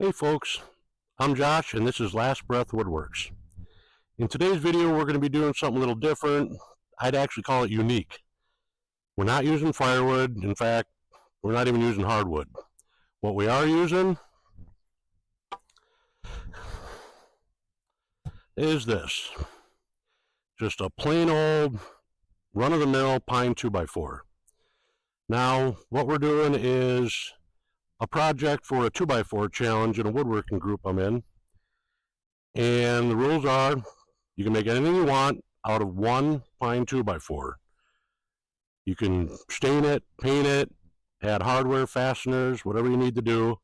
Hey folks, I'm Josh and this is Last Breath Woodworks. In today's video we're going to be doing something a little different. I'd actually call it unique. We're not using firewood. In fact, we're not even using hardwood. What we are using is this. Just a plain old run-of-the-mill pine 2x4. Now what we're doing is a project for a 2x4 challenge in a woodworking group I'm in. And the rules are you can make anything you want out of one pine 2x4. You can stain it, paint it, add hardware, fasteners, whatever you need to do,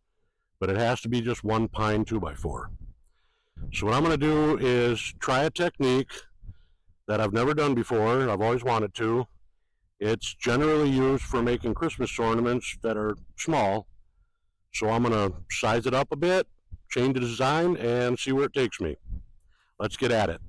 but it has to be just one pine 2x4. So what I'm going to do is try a technique that I've never done before. I've always wanted to. It's generally used for making Christmas ornaments that are small. So I'm going to size it up a bit, change the design, and see where it takes me. Let's get at it.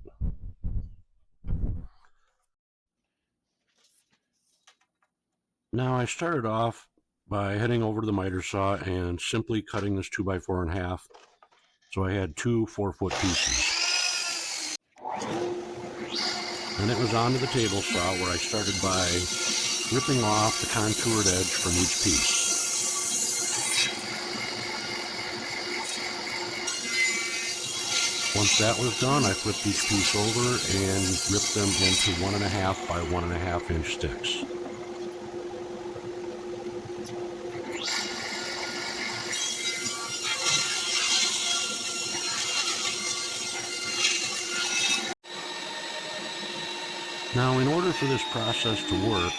Now I started off by heading over to the miter saw and simply cutting this 2x4 in half. So I had two 4-foot pieces. And it was onto the table saw where I started by ripping off the contoured edge from each piece. Once that was done, I flipped each piece over and ripped them into 1.5 by 1.5 inch sticks. Now, in order for this process to work,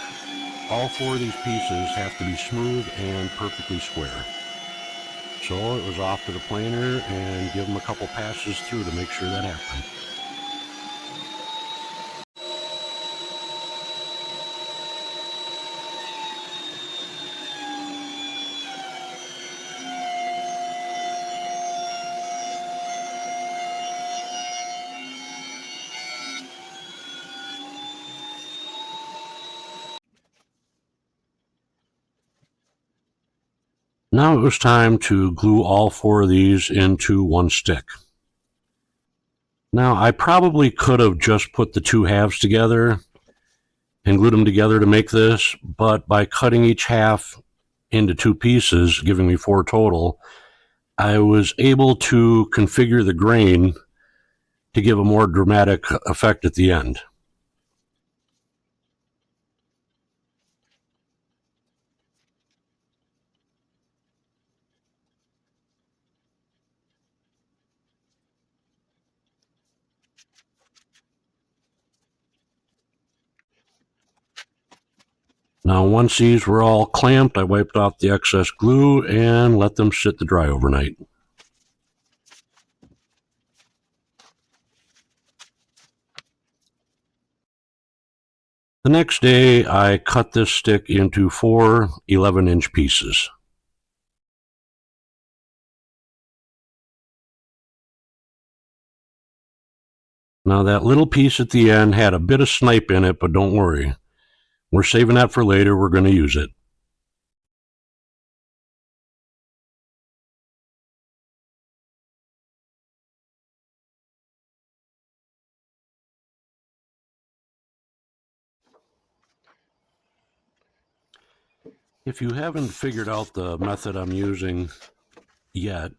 all 4 of these pieces have to be smooth and perfectly square. So it was off to the planer and give them a couple passes through to make sure that happened. Now it was time to glue all 4 of these into one stick. Now I probably could have just put the 2 halves together and glued them together to make this, but by cutting each half into 2 pieces, giving me 4 total, I was able to configure the grain to give a more dramatic effect at the end. Now once these were all clamped, I wiped off the excess glue and let them sit to dry overnight. The next day, I cut this stick into 4 11-inch pieces. Now that little piece at the end had a bit of snipe in it, but don't worry. We're saving that for later. We're going to use it. If you haven't figured out the method I'm using yet,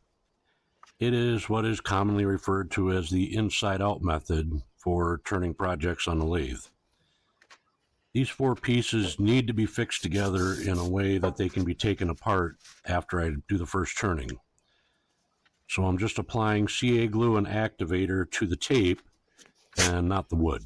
it is what is commonly referred to as the inside-out method for turning projects on the lathe. These 4 pieces need to be fixed together in a way that they can be taken apart after I do the first turning. So I'm just applying CA glue and activator to the tape and not the wood.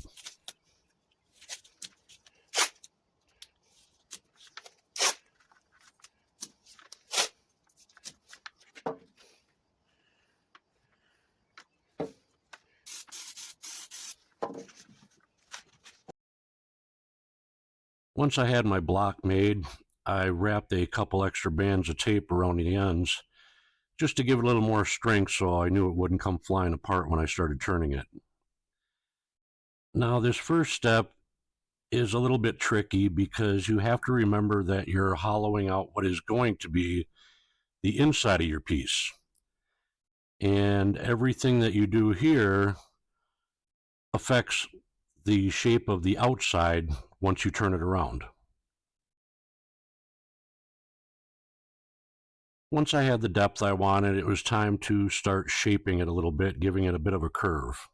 Once I had my block made, I wrapped a couple extra bands of tape around the ends just to give it a little more strength so I knew it wouldn't come flying apart when I started turning it. Now this first step is a little bit tricky because you have to remember that you're hollowing out what is going to be the inside of your piece. And everything that you do here affects the shape of the outside once you turn it around. Once I had the depth I wanted, it was time to start shaping it a little bit, giving it a bit of a curve.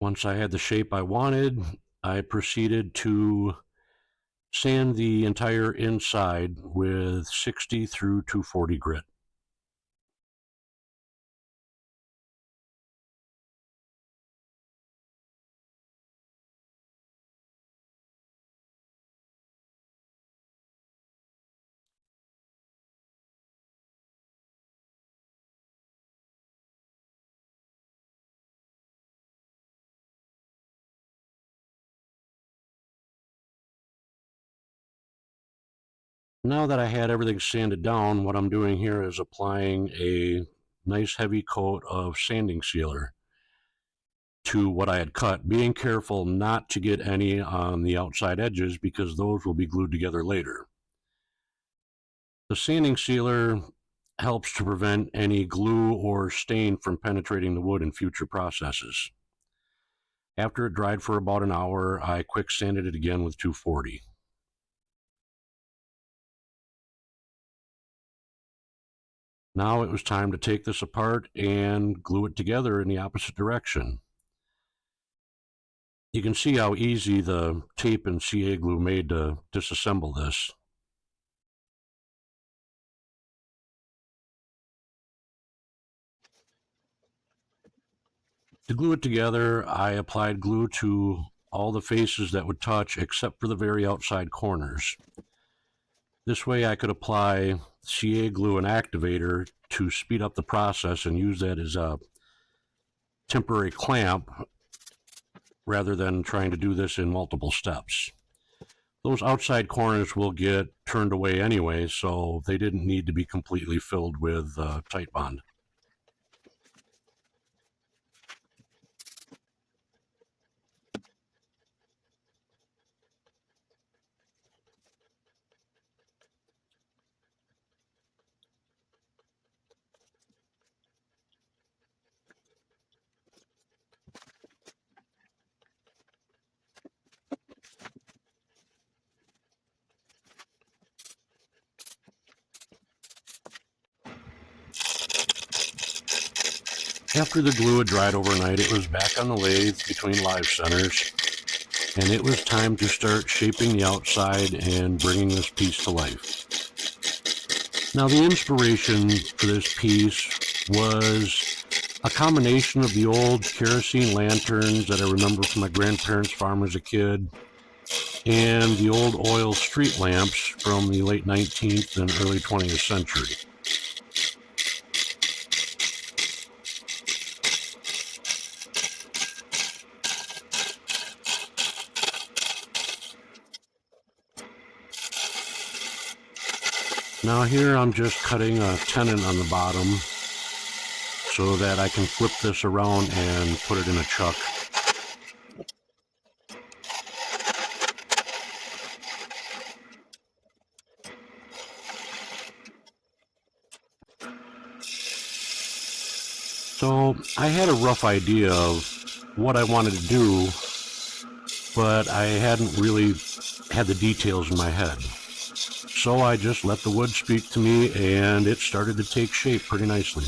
Once I had the shape I wanted, I proceeded to sand the entire inside with 60 through 240 grit. Now that I had everything sanded down, what I'm doing here is applying a nice heavy coat of sanding sealer to what I had cut, being careful not to get any on the outside edges because those will be glued together later. The sanding sealer helps to prevent any glue or stain from penetrating the wood in future processes. After it dried for about an hour, I quick sanded it again with 240. Now it was time to take this apart and glue it together in the opposite direction. You can see how easy the tape and CA glue made to disassemble this. To glue it together, I applied glue to all the faces that would touch except for the very outside corners. This way I could apply CA glue and activator to speed up the process and use that as a temporary clamp rather than trying to do this in multiple steps. Those outside corners will get turned away anyway, so they didn't need to be completely filled with Titebond. After the glue had dried overnight, it was back on the lathe between live centers, and it was time to start shaping the outside and bringing this piece to life. Now, the inspiration for this piece was a combination of the old kerosene lanterns that I remember from my grandparents' farm as a kid, and the old oil street lamps from the late 19th and early 20th century. Now here I'm just cutting a tenon on the bottom so that I can flip this around and put it in a chuck. So I had a rough idea of what I wanted to do, but I hadn't really had the details in my head. So I just let the wood speak to me, and it started to take shape pretty nicely.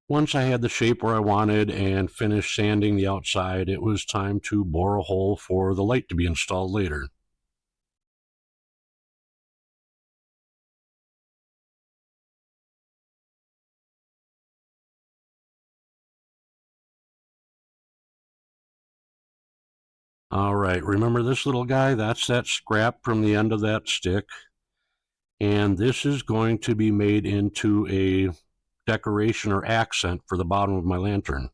Once I had the shape where I wanted and finished sanding the outside, it was time to bore a hole for the light to be installed later. All right, remember this little guy? That's that scrap from the end of that stick. And this is going to be made into a decoration or accent for the bottom of my lantern.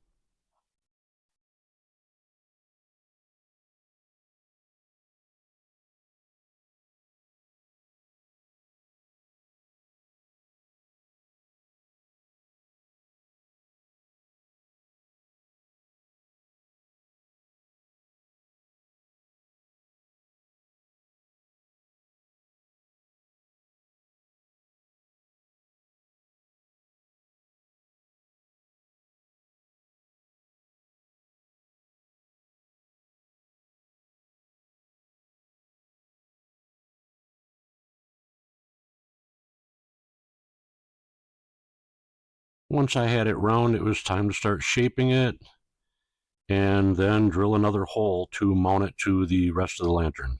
Once I had it round, it was time to start shaping it and then drill another hole to mount it to the rest of the lantern.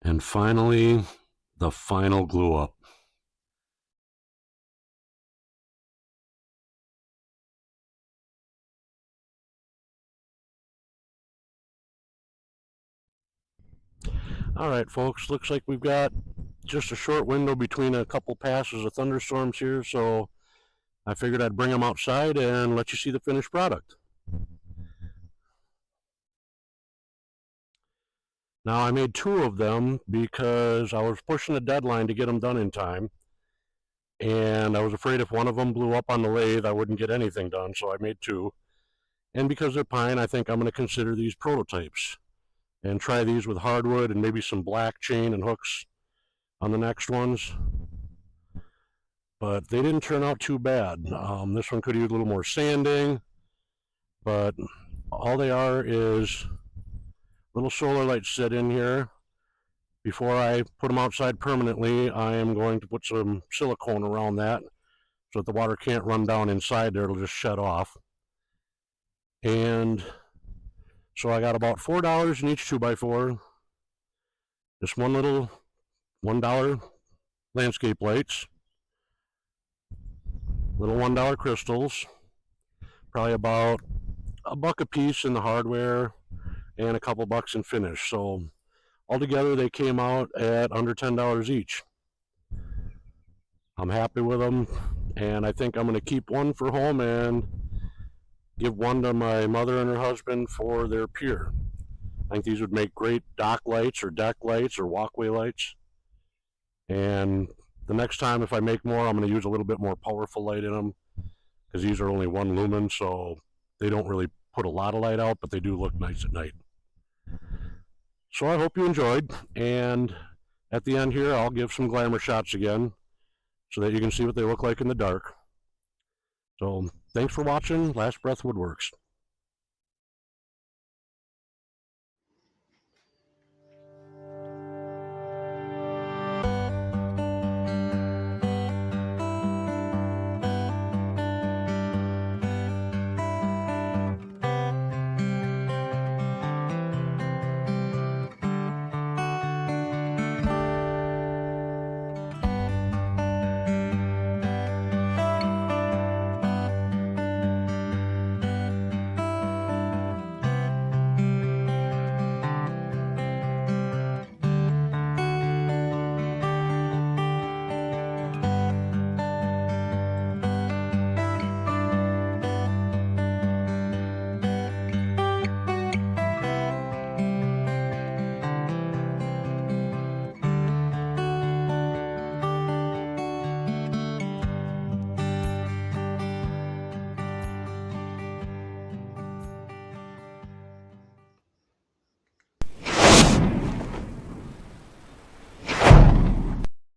And finally, the final glue up. All right, folks, looks like we've got just a short window between a couple passes of thunderstorms here, so I figured I'd bring them outside and let you see the finished product. Now, I made two of them because I was pushing the deadline to get them done in time, and I was afraid if one of them blew up on the lathe, I wouldn't get anything done, so I made two. And because they're pine, I think I'm going to consider these prototypes and try these with hardwood and maybe some black chain and hooks on the next ones. But they didn't turn out too bad. This one could use a little more sanding, but all they are is little solar lights set in here. Before I put them outside permanently, I am going to put some silicone around that so that the water can't run down inside there, it'll just shut off. And so I got about $4 in each 2x4. Just one little $1 landscape lights, little $1 crystals, probably about $1 a piece in the hardware and a couple bucks in finish. So altogether they came out at under $10 each. I'm happy with them, and I think I'm going to keep one for home and give one to my mother and her husband for their pier. I think these would make great dock lights or deck lights or walkway lights. And the next time, if I make more, I'm going to use a little bit more powerful light in them because these are only 1 lumen, so they don't really put a lot of light out, but they do look nice at night. So I hope you enjoyed, and at the end here, I'll give some glamour shots again so that you can see what they look like in the dark. So thanks for watching Last Breath Woodworks.